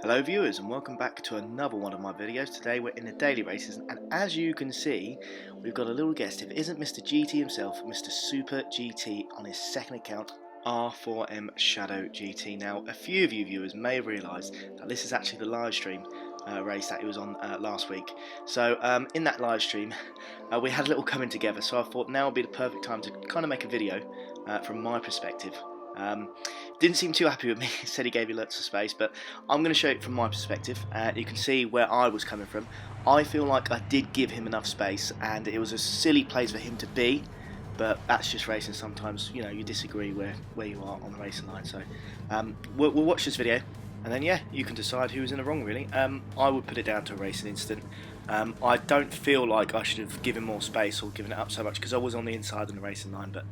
Hello viewers and welcome back to another one of my videos. Today we're in the daily races and as you can see we've got a little guest. If it isn't Mr. GT himself, Mr. Super GT on his second account, R4M Shadow GT. Now a few of you viewers may have realised that this is actually the live stream race that he was on last week. So in that live stream we had a little coming together, so I thought now would be the perfect time to kind of make a video from my perspective. Didn't seem too happy with me. He said he gave you lots of space, but I'm going to show it from my perspective. You can see where I was coming from. I feel like I did give him enough space and it was a silly place for him to be, but that's just racing. Sometimes you disagree where you are on the racing line. So we'll watch this video and then yeah, you can decide who was in the wrong really. I would put it down to a racing incident. I don't feel like I should have given more space or given it up so much because I was on the inside of the racing line, but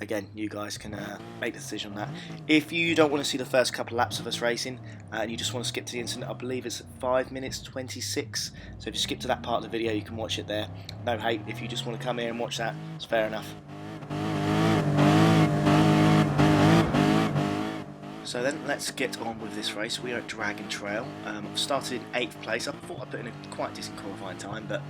again, you guys can make the decision on that. If you don't want to see the first couple of laps of us racing and you just want to skip to the incident, I believe it's 5 minutes 26, so if you skip to that part of the video you can watch it there. No hate, if you just want to come here and watch that, it's fair enough. So then let's get on with this race. We are at Dragon Trail. Started in 8th place. I thought I put in a quite decent qualifying time, but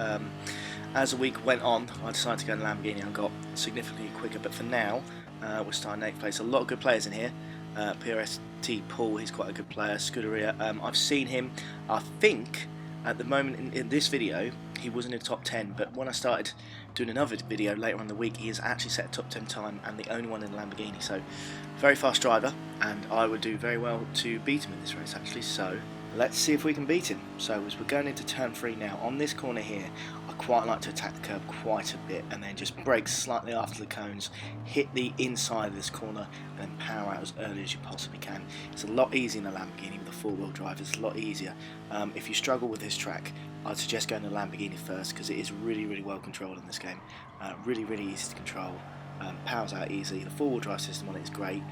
as the week went on I decided to go in Lamborghini and got significantly quicker, but for now we're starting 8th place. A lot of good players in here. PRST Paul, he's quite a good player. Scuderia, I've seen him, I think at the moment in this video he was in the top 10, but when I started doing another video later on in the week he has actually set a top 10 time and the only one in the Lamborghini, so very fast driver and I would do very well to beat him in this race actually. So let's see if we can beat him. So as we're going into turn 3 now, on this corner here I quite like to attack the curb quite a bit and then just brake slightly after the cones, hit the inside of this corner and then power out as early as you possibly can. It's a lot easier in a Lamborghini with a 4-wheel drive, it's a lot easier. If you struggle with this track I'd suggest going to Lamborghini first because it is really well controlled in this game. Really easy to control, powers out easy, the 4-wheel drive system on it is great.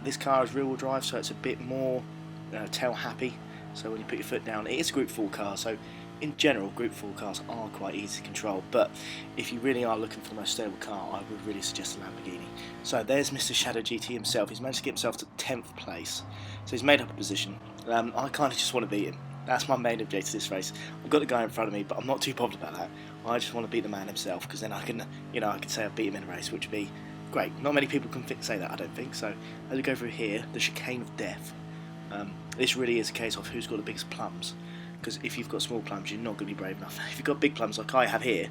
This car is rear-wheel drive so it's a bit more tail happy, so when you put your foot down, it is a Group 4 car, so in general Group 4 cars are quite easy to control, but if you really are looking for the most stable car I would really suggest a Lamborghini. So there's Mr. Shadow GT himself. He's managed to get himself to 10th place, so he's made up a position. I kind of just want to beat him. That's my main objective to this race. I've got the guy in front of me, but I'm not too bothered about that. I just want to beat the man himself, because then I can, I can say I beat him in a race, which would be great. Not many people can say that, I don't think. So as we go through here, the chicane of death. This really is a case of who's got the biggest plums, because if you've got small plums, you're not going to be brave enough. If you've got big plums like I have here,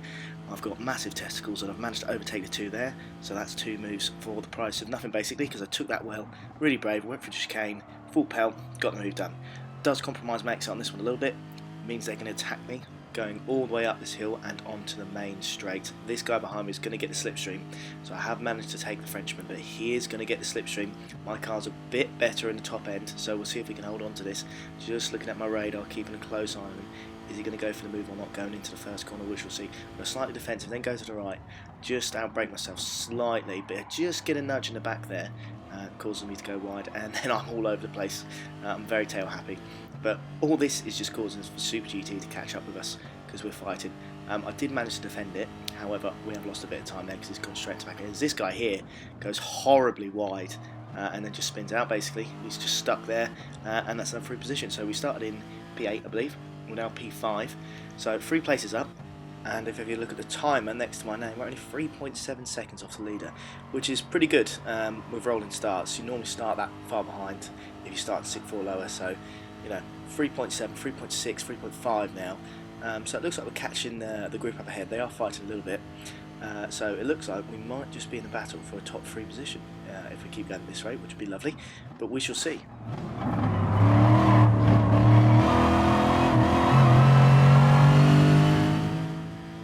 I've got massive testicles and I've managed to overtake the 2 there. So that's 2 moves for the price of nothing basically, because I took that well. Really brave, went for the chicane, full pelt, got the move done. Does compromise my exit on this one a little bit, means they're going to attack me going all the way up this hill and onto the main straight. This guy behind me is going to get the slipstream, so I have managed to take the Frenchman, but he is going to get the slipstream. My car's a bit better in the top end, so we'll see if we can hold on to this. Just looking at my radar, keeping a close eye on him. Is he going to go for the move or not, going into the first corner, which we'll see. But slightly defensive, then go to the right. Just outbrake myself slightly, but just get a nudge in the back there, causing me to go wide, and then I'm all over the place. I'm very tail happy. But all this is just causing Super GT to catch up with us, because we're fighting. I did manage to defend it, however we have lost a bit of time there because he's gone straight to back end. This guy here goes horribly wide and then just spins out basically. He's just stuck there and that's another free position. So we started in P8 I believe, we're now P5, so 3 places up. And if you look at the timer next to my name, we're only 3.7 seconds off the leader, which is pretty good with rolling starts. You normally start that far behind if you start 6-4 lower, so 3.7, 3.6, 3.5 now. So it looks like we're catching the group up ahead. They are fighting a little bit, so it looks like we might just be in the battle for a top 3 position if we keep going at this rate, which would be lovely, but we shall see.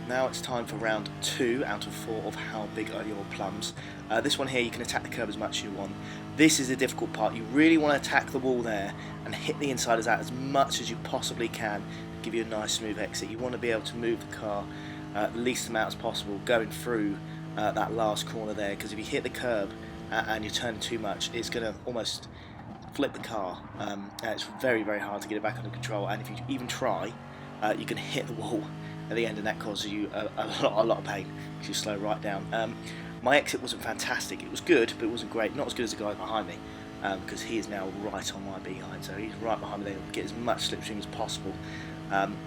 Now it's time for round 2 out of 4 of How Big Are Your Plums. This one here you can attack the curb as much as you want. This is the difficult part. You really want to attack the wall there and hit the insiders out as much as you possibly can to give you a nice smooth exit. You want to be able to move the car the least amount as possible going through that last corner there, because if you hit the curb and you turn too much, it's going to almost flip the car. And it's very hard to get it back under control, and if you even try, you can hit the wall at the end and that causes you a lot of pain because you slow right down. My exit wasn't fantastic, it was good but it wasn't great, not as good as the guy behind me. because he is now right on my behind, so he's right behind me there, get as much slipstream as possible. And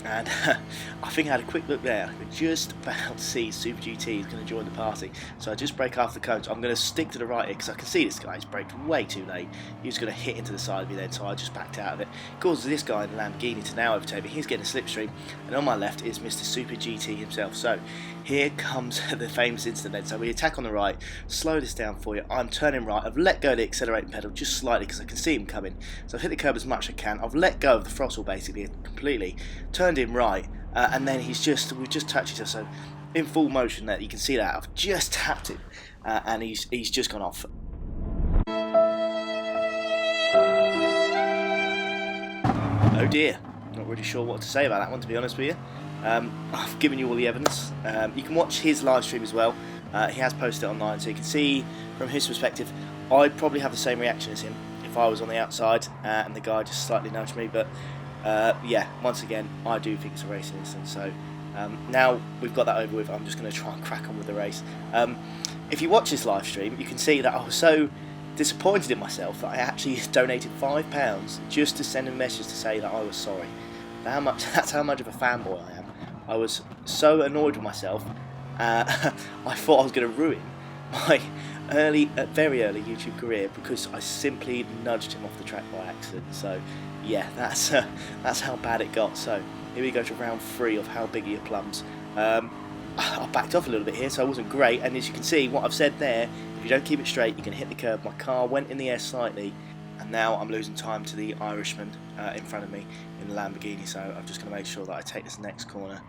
I think I had a quick look there. I could just about see Super GT is going to join the party, so I just brake after the cones. I'm going to stick to the right here because I can see this guy. He's braked way too late. He was going to hit into the side of me then, so I just backed out of it. It causes this guy in the Lamborghini to now overtake me. He's getting a slipstream, and on my left is Mr. Super GT himself. So here comes the famous incident then. So we attack on the right, slow this down for you. I'm turning right. I've let go of the accelerating pedal just slightly because I can see him coming. So I've hit the curb as much as I can. I've let go of the throttle basically completely. Turned him right, and then we've just touched each other, so in full motion there, you can see that I've just tapped him, and he's just gone off. Oh dear, not really sure what to say about that one, to be honest with you. I've given you all the evidence. You can watch his live stream as well. He has posted it online, so you can see from his perspective. I'd probably have the same reaction as him if I was on the outside and the guy just slightly nudged me, but yeah, once again, I do think it's a racing incident. So now we've got that over with, I'm just going to try and crack on with the race. If you watch this live stream, you can see that I was so disappointed in myself that I actually donated £5 just to send a message to say that I was sorry. That's how much of a fanboy I am. I was so annoyed with myself. I thought I was going to ruin my very early YouTube career because I simply nudged him off the track by accident. So yeah, that's how bad it got. So here we go to round 3 of How Big Are Your Plums. I backed off a little bit here, so I wasn't great, and as you can see, what I've said there, if you don't keep it straight, you can hit the curb. My car went in the air slightly, and now I'm losing time to the Irishman in front of me in the Lamborghini, so I'm just going to make sure that I take this next corner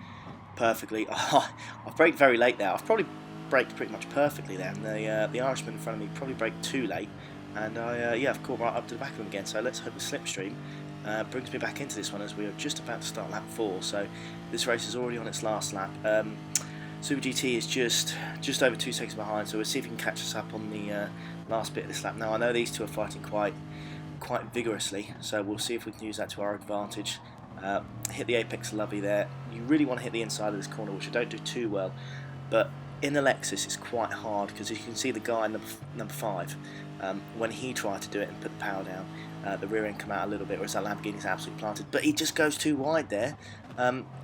perfectly. I've braked very late there. I've probably braked pretty much perfectly there, and the Irishman in front of me probably braked too late, and yeah, I've caught right up to the back of him again, so let's hope the slipstream brings me back into this one as we are just about to start lap 4, so this race is already on its last lap. Super GT is just over 2 seconds behind, so we'll see if he can catch us up on the last bit of this lap. Now I know these two are fighting quite vigorously, so we'll see if we can use that to our advantage. Hit the apex lovely there. You really want to hit the inside of this corner, which I don't do too well, but in the Lexus it's quite hard because you can see the guy number 5, when he tried to do it and put the power down, the rear end come out a little bit, whereas that Lamborghini's absolutely planted, but he just goes too wide there.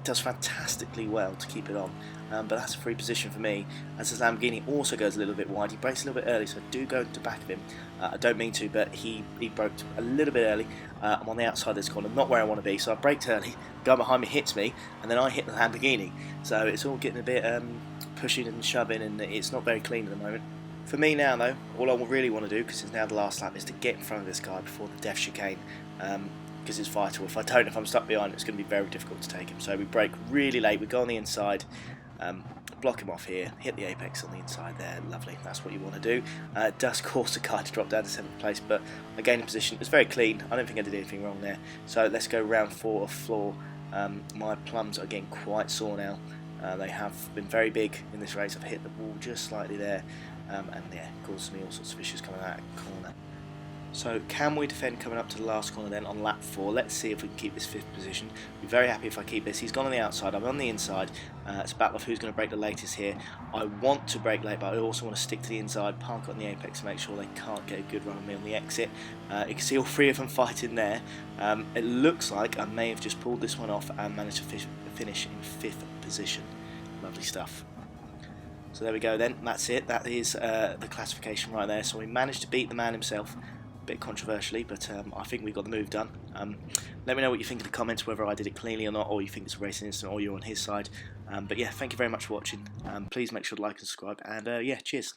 Does fantastically well to keep it on, but that's a free position for me, as his Lamborghini also goes a little bit wide. He brakes a little bit early, so I do go to the back of him. I don't mean to, but he broke a little bit early. I'm on the outside of this corner, not where I want to be, so I braked early, the guy behind me hits me, and then I hit the Lamborghini, so it's all getting a bit pushing and shoving, and it's not very clean at the moment. For me now though, all I really want to do, because it's now the last lap, is to get in front of this guy before the death chicane, because it's vital. If I'm stuck behind, it's going to be very difficult to take him. So we brake really late, we go on the inside, block him off here, hit the apex on the inside there, lovely, that's what you want to do. It does cause the car to drop down to 7th place, but I gained a position, it's very clean, I don't think I did anything wrong there. So let's go round 4 of floor. My plums are getting quite sore now. They have been very big in this race. I've hit the wall just slightly there, and yeah, causes me all sorts of issues coming out of the corner. So can we defend coming up to the last corner then on lap 4? Let's see if we can keep this 5th position. Be very happy if I keep this. He's gone on the outside, I'm on the inside. It's a battle of who's going to brake the latest here. I want to brake late, but I also want to stick to the inside, park on the apex to make sure they can't get a good run on me on the exit. You can see all 3 of them fighting there. It looks like I may have just pulled this one off and managed to finish in 5th position. Lovely stuff. So there we go then, that's it. That is the classification right there. So we managed to beat the man himself. Bit controversially, but I think we got the move done. Let me know what you think in the comments, whether I did it cleanly or not, or you think it's a racing incident, or you're on his side. But yeah, thank you very much for watching. Please make sure to like and subscribe, and yeah, cheers.